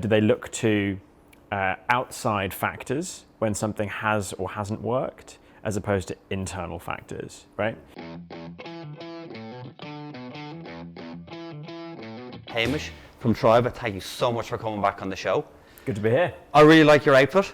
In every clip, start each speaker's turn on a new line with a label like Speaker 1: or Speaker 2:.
Speaker 1: Do they look to outside factors when something has or hasn't worked, as opposed to internal factors, right?
Speaker 2: Hamish from Thriva, thank you so much for coming back on the show.
Speaker 1: Good to be here.
Speaker 2: I really like your outfit.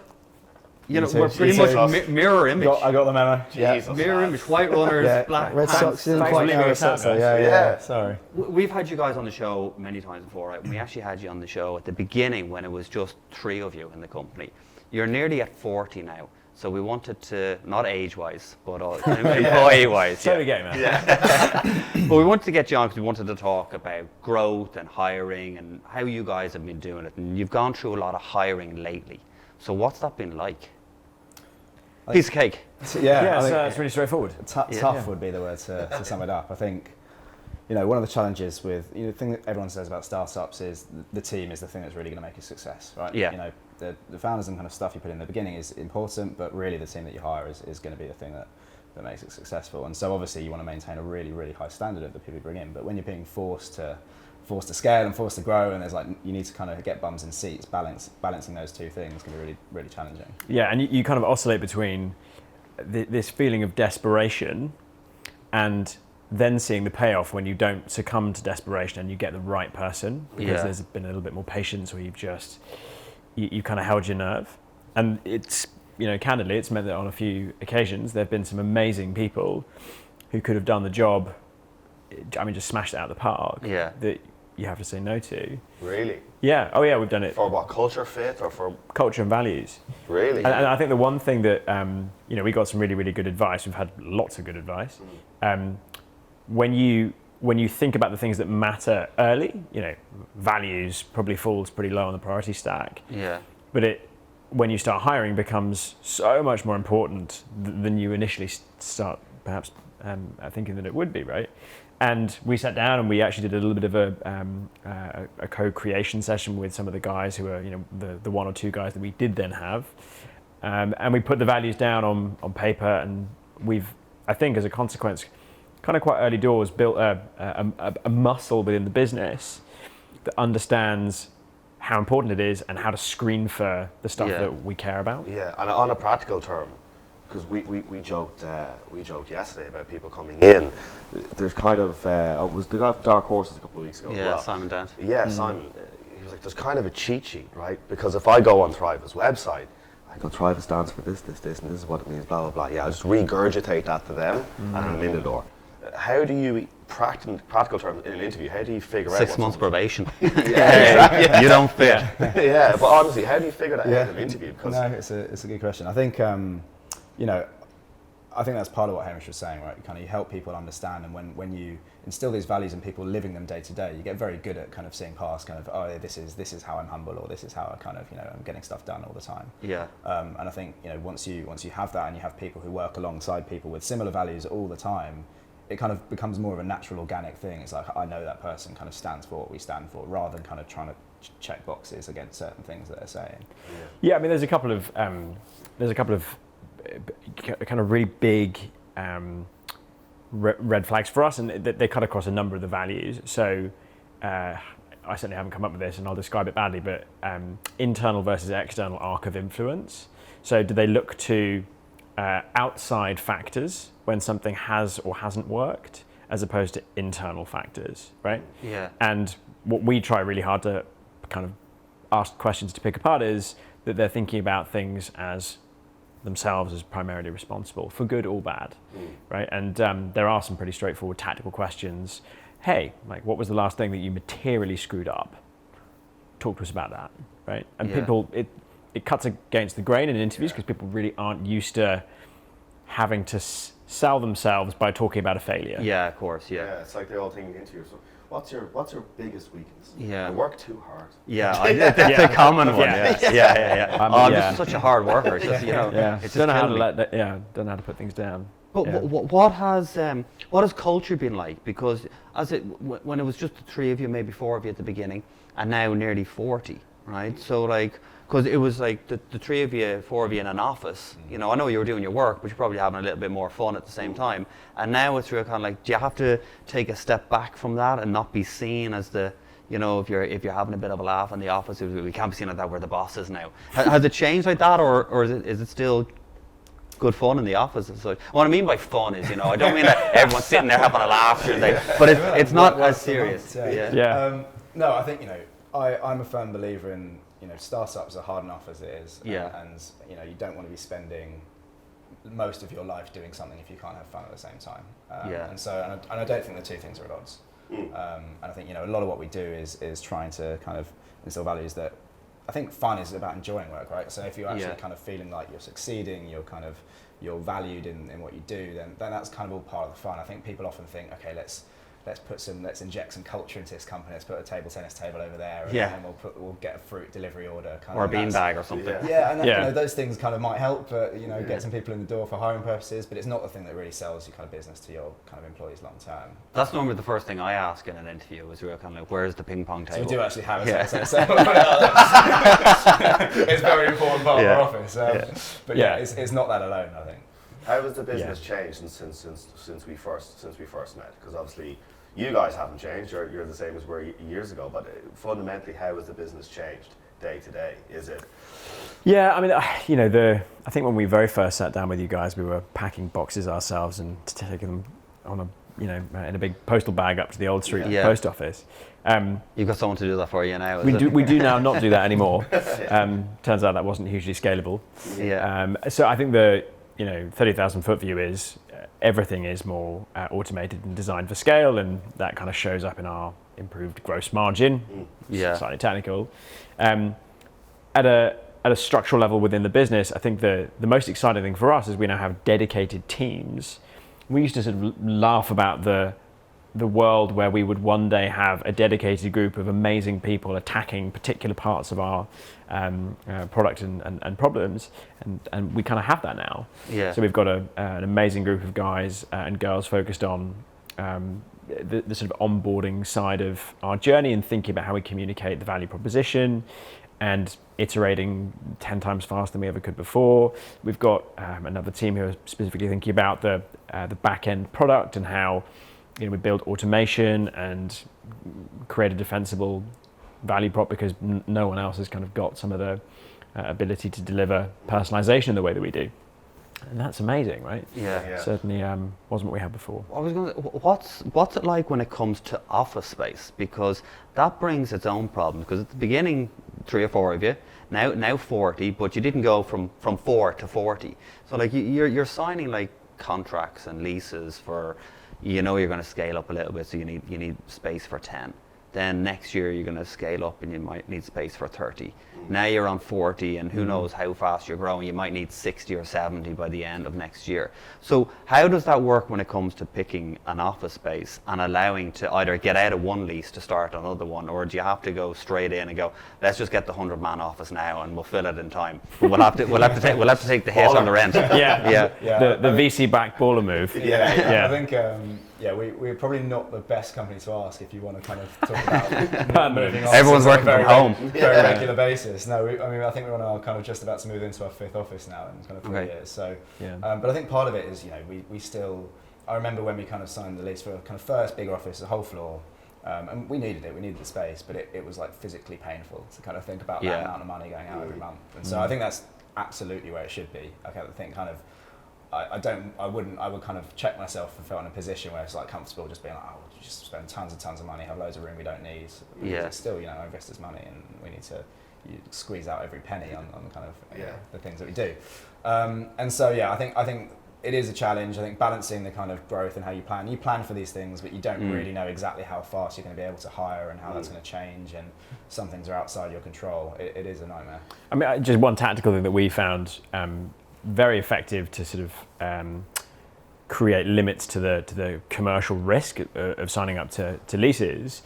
Speaker 2: You know, we're pretty much mirror image.
Speaker 3: I got the memo.
Speaker 2: Yeah, mirror image, white runners, black
Speaker 3: red
Speaker 2: pants.
Speaker 3: socks, didn't
Speaker 1: Thanks
Speaker 3: quite
Speaker 1: for leaving
Speaker 3: know
Speaker 1: us out,
Speaker 3: so,
Speaker 1: guys.
Speaker 3: yeah, sorry.
Speaker 2: We've had you guys on the show many times before, right? We actually had you on the show at the beginning when it was just 3 of you in the company. You're nearly at 40 now, so we wanted to, not age-wise, but employee-wise.
Speaker 1: So we get, man.
Speaker 2: But we wanted to get you on because we wanted to talk about growth and hiring and how you guys have been doing it. And you've gone through a lot of hiring lately. So what's that been like? Piece of cake.
Speaker 3: Yeah,
Speaker 1: it's really straightforward.
Speaker 3: Tough would be the word to sum it up. I think, one of the challenges with, the thing that everyone says about startups is the team is the thing that's really going to make a success, right?
Speaker 2: Yeah.
Speaker 3: The founders and kind of stuff you put in the beginning is important, but really the team that you hire is going to be the thing that makes it successful. And so obviously you want to maintain a really, really high standard of the people you bring in, but when you're being forced to scale and forced to grow, and there's you need to kind of get bums in seats, balancing those two things can be really, really challenging.
Speaker 1: Yeah, and you kind of oscillate between this feeling of desperation and then seeing the payoff when you don't succumb to desperation and you get the right person, because there's been a little bit more patience, or you kind of held your nerve. And it's, candidly, it's meant that on a few occasions there have been some amazing people who could have done the job, just smashed it out of the park, that you have to say no to.
Speaker 4: Really?
Speaker 1: Yeah. Oh yeah, we've done it.
Speaker 4: For what, culture fit or for?
Speaker 1: Culture and values.
Speaker 4: Really?
Speaker 1: And I think the one thing that, we got some really, really good advice. We've had lots of good advice. When you think about the things that matter early, values probably falls pretty low on the priority stack.
Speaker 2: Yeah.
Speaker 1: But when you start hiring, becomes so much more important than you initially start perhaps thinking that it would be, right? And we sat down and we actually did a little bit of a co-creation session with some of the guys who were, the 1 or 2 guys that we did then have. And we put the values down on paper, and we've, I think as a consequence, kind of quite early doors, built a muscle within the business that understands how important it is and how to screen for the stuff that we care about.
Speaker 4: Yeah, and on a practical term, because we joked yesterday about people coming in. There's kind of was the guy from Dark Horses a couple of weeks ago.
Speaker 2: Yeah, Simon Dant.
Speaker 4: Yeah, Simon. He was like, there's kind of a cheat sheet, right? Because if I go on Thriva's website, I go, Thriva stands for this, and this is what it means, blah blah blah. Yeah, I just regurgitate that to them, and I'm in the door. How do you, practical terms, in an interview, how do you figure out
Speaker 2: 6 months probation.
Speaker 4: Yeah.
Speaker 2: You don't fit.
Speaker 4: Yeah, but honestly, how do you figure that out in an interview? Because
Speaker 3: no, it's a good question. I think I think that's part of what Hamish was saying, right? You help people understand, and when you instill these values in people living them day to day, you get very good at kind of seeing past this is how I'm humble, or this is how I I'm getting stuff done all the time.
Speaker 2: Yeah.
Speaker 3: And I think once you have that, and you have people who work alongside people with similar values all the time, it kind of becomes more of a natural, organic thing. It's like, I know that person kind of stands for what we stand for, rather than kind of trying to check boxes against certain things that they're saying.
Speaker 1: Yeah, I mean, there's a couple of kind of really big red flags for us, and they cut across a number of the values. So I certainly haven't come up with this, and I'll describe it badly, but internal versus external arc of influence. So do they look to outside factors when something has or hasn't worked, as opposed to internal factors, right?
Speaker 2: Yeah.
Speaker 1: And what we try really hard to kind of ask questions to pick apart is that they're thinking about things as themselves as primarily responsible, for good or bad, right? And there are some pretty straightforward tactical questions. Hey, what was the last thing that you materially screwed up? Talk to us about that, right? And people, it cuts against the grain in interviews, because people really aren't used to having to sell themselves by talking about a failure.
Speaker 2: Yeah, of course, yeah.
Speaker 4: Yeah, it's like the old thing in interviews. So what's your biggest weakness?
Speaker 2: Yeah.
Speaker 4: I work too hard.
Speaker 2: Yeah, that's a common one. Yeah. I'm just such a hard worker. It's just, it's
Speaker 1: don't know how to don't know how to put things down.
Speaker 2: But what has culture been like? Because when it was just the 3 of you, maybe 4 of you at the beginning, and now nearly 40, right? So because it was like the 3 of you, 4 of you in an office. I know you were doing your work, but you're probably having a little bit more fun at the same time. And now it's really kind of like, do you have to take a step back from that and not be seen as the you know, if you're having a bit of a laugh in the office, we can't be seen like that. We're the bosses now. Has it changed like that, or is it still good fun in the office and such? What I mean by fun is, you know, I don't mean that everyone's sitting there having a laugh during the day, but it's not as serious.
Speaker 1: Yeah.
Speaker 3: No, I think, you know, I'm a firm believer in, you know, startups are hard enough as it is.
Speaker 2: Yeah.
Speaker 3: And you know, you don't want to be spending most of your life doing something if you can't have fun at the same time. And so, and I don't think the two things are at odds. And I think, you know, a lot of what we do is trying to kind of instill values that I think fun is about enjoying work, right? So if you're actually kind of feeling like you're succeeding, you're valued in what you do, then that's kind of all part of the fun. I think people often think, okay, let's inject some culture into this company. Let's put a table tennis table over there, and then we'll get a fruit delivery order,
Speaker 2: or a beanbag or something.
Speaker 3: Yeah, and you know, those things kind of might help, but you know, get some people in the door for hiring purposes. But it's not the thing that really sells your kind of business to your kind of employees long term.
Speaker 2: That's normally the first thing I ask in an interview. Is real kind of like, where's the ping pong table?
Speaker 3: So we do actually have a table tennis table. It's a very important part of our office. But it's not that alone, I think.
Speaker 4: How has the business changed since we first met? Because obviously you guys haven't changed. You're the same as we were years ago. But fundamentally, how has the business changed day to day? Is it?
Speaker 1: Yeah, I mean, you know, I think when we very first sat down with you guys, we were packing boxes ourselves and taking them on a, you know, in a big postal bag up to the Old Street post office.
Speaker 2: You've got someone to do that for you now.
Speaker 1: We do now not do that anymore. Turns out that wasn't hugely scalable. So I think the 30,000 foot view is everything is more automated and designed for scale, and that kind of shows up in our improved gross margin. Slightly technical. At a structural level within the business, I think the most exciting thing for us is we now have dedicated teams. We used to sort of laugh about the world where we would one day have a dedicated group of amazing people attacking particular parts of our product and problems, and we kind of have that now. So we've got an amazing group of guys and girls focused on the sort of onboarding side of our journey and thinking about how we communicate the value proposition and iterating 10 times faster than we ever could before. We've got another team who are specifically thinking about the back-end product and how we build automation and create a defensible value prop because no one else has kind of got some of the ability to deliver personalization in the way that we do. And that's amazing, right? Certainly wasn't what we had before.
Speaker 2: I was going to, what's it like when it comes to office space? Because that brings its own problems. Because at the beginning, 3 or 4 of you, now 40, but you didn't go from 4 to 40. So like you're signing like contracts and leases for, you know, you're going to scale up a little bit, so you need space for 10. Then next year you're going to scale up and you might need space for 30. Now you're on 40 and who knows how fast you're growing. You might need 60 or 70 by the end of next year. So how does that work when it comes to picking an office space and allowing to either get out of one lease to start another one, or do you have to go straight in and go, let's just get the 100-man office now and we'll fill it in time? But we'll have to take the hit on the rent.
Speaker 1: The VC-backed baller move.
Speaker 3: I think we're probably not the best company to ask if you want to kind of talk about moving on.
Speaker 2: Everyone's working from home.
Speaker 3: Very regular basis. No, I think we're on our kind of just about to move into our 5th office now in kind of 3 years. So, but I think part of it is, you know, we still. I remember when we kind of signed the lease for a kind of first bigger office, a whole floor, and we needed it. We needed the space, but it was like physically painful to kind of think about that amount of money going out every month. And so I think that's absolutely where it should be. I kind of think kind of. I would kind of check myself if I felt in a position where it's like comfortable just being like, oh, you just spend tons of money, have loads of room we don't need. It's still, you know, investors' money and we need to squeeze out every penny on kind of the things that we do. And so, I think it is a challenge. I think balancing the kind of growth and how you plan for these things, but you don't really know exactly how fast you're going to be able to hire and how that's going to change, and some things are outside your control. It is a nightmare.
Speaker 1: I mean, just one tactical thing that we found very effective to sort of create limits to the commercial risk of signing up to leases,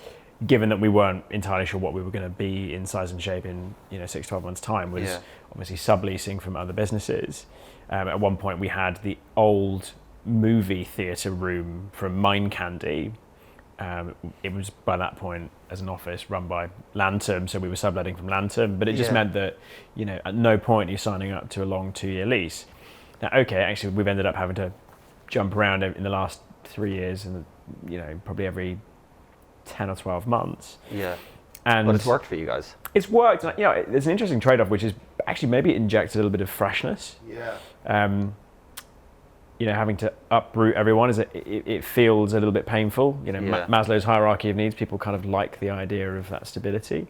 Speaker 1: given that we weren't entirely sure what we were going to be in size and shape in 6-12 months time, was obviously subleasing from other businesses. At one point we had the old movie theatre room from Mind Candy. It was by that point as an office run by Lantern, so we were subletting from Lantern, but it just meant that, at no point you're signing up to a long 2-year lease. Now, actually we've ended up having to jump around in the last 3 years and, probably every 10 or 12 months. And
Speaker 2: But it's worked for you guys.
Speaker 1: It's worked. You know, there's an interesting trade-off, which is actually maybe it injects a little bit of freshness.
Speaker 4: Yeah.
Speaker 1: You know, having to uproot everyone it feels a little bit painful. You know,
Speaker 2: Yeah.
Speaker 1: Maslow's hierarchy of needs. People kind of like the idea of that stability.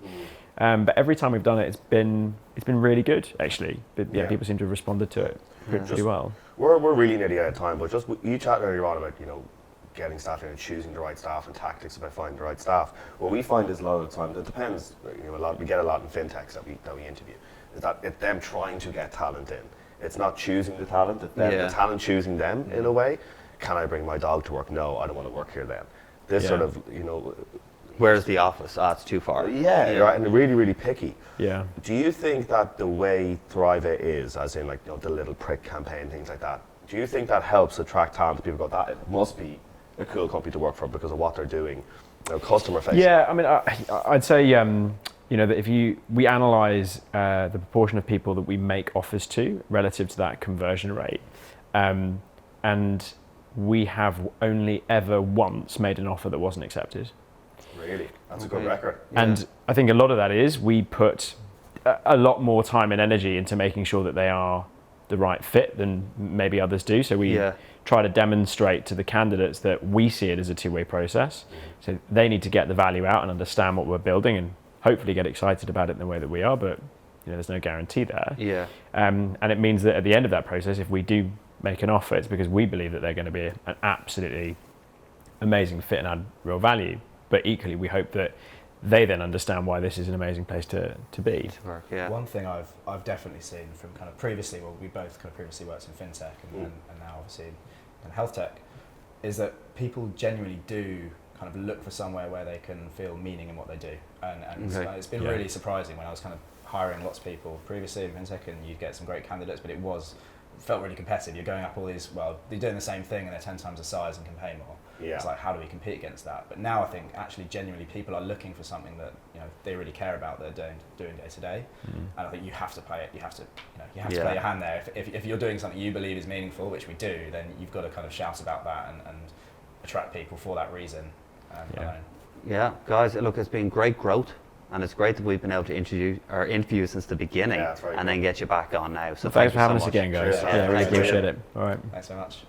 Speaker 1: But every time we've done it, it's been really good actually. But, yeah,
Speaker 4: Yeah.
Speaker 1: people seem to have responded to it pretty
Speaker 4: Just-
Speaker 1: well.
Speaker 4: We're really nearly out of time, but just you chatted earlier on about, you know, getting staff in and choosing the right staff and tactics about finding the right staff. What we find is a lot of the time, it depends, you know, we get a lot in fintechs that we interview, is that it's them trying to get talent in. It's not choosing the talent, it's them,
Speaker 2: Yeah.
Speaker 4: the talent choosing them in a way. Can I bring my dog to work? No, I don't want to work here then. This
Speaker 1: Yeah.
Speaker 4: sort of, you know,
Speaker 2: Where's the office? Ah, it's too far.
Speaker 4: yeah, right, and really, really picky.
Speaker 1: Yeah.
Speaker 4: Do you think that the way Thriva is, as in like, you know, the little prick campaign, things like that, do you think that helps attract talent? People go, that it must be a cool company to work for because of what they're doing, you know, customer facing.
Speaker 1: Yeah, I mean, I'd say you know that if we analyze the proportion of people that we make offers to relative to that conversion rate, and we have only ever once made an offer that wasn't accepted.
Speaker 4: Really, that's a good
Speaker 2: Okay.
Speaker 4: record.
Speaker 2: Yeah.
Speaker 1: And I think a lot of that is we put a lot more time and energy into making sure that they are the right fit than maybe others do. So we
Speaker 2: Yeah.
Speaker 1: try to demonstrate to the candidates that we see it as a two-way process. So they need to get the value out and understand what we're building and hopefully get excited about it in the way that we are, but you know, there's no guarantee there.
Speaker 2: Yeah.
Speaker 1: And it means that at the end of that process, if we do make an offer, it's because we believe that they're going to be an absolutely amazing fit and add real value. But equally, we hope that they then understand why this is an amazing place to be.
Speaker 2: Work, yeah.
Speaker 3: One thing I've definitely seen from kind of previously, well, we both kind of previously worked in fintech and now obviously in health tech, is that people genuinely do kind of look for somewhere where they can feel meaning in what they do. And
Speaker 2: Okay.
Speaker 3: it's been
Speaker 1: Yeah.
Speaker 3: really surprising when I was kind of hiring lots of people previously in fintech, and you'd get some great candidates, but felt really competitive. You're going up all these, well, they're doing the same thing and they're 10 times the size and can pay more.
Speaker 4: Yeah.
Speaker 3: It's like, how do we compete against that? But now I think actually genuinely people are looking for something that, you know, they really care about, that they're doing day to day. And I think you have to play it. You have to
Speaker 2: Yeah.
Speaker 3: play your hand there. If you're doing something you believe is meaningful, which we do, then you've got to kind of shout about that and attract people for that reason.
Speaker 1: Yeah.
Speaker 3: Alone.
Speaker 2: Yeah, guys, look, it's been great growth, and it's great that we've been able to interview since the beginning,
Speaker 4: Yeah, that's very
Speaker 2: and then get you back on now. So
Speaker 1: Thanks for
Speaker 2: you
Speaker 1: having
Speaker 2: so
Speaker 1: us
Speaker 2: much.
Speaker 1: again, guys.
Speaker 4: Cheers.
Speaker 1: Yeah, really
Speaker 4: Thanks.
Speaker 1: appreciate it. All right.
Speaker 3: Thanks so much.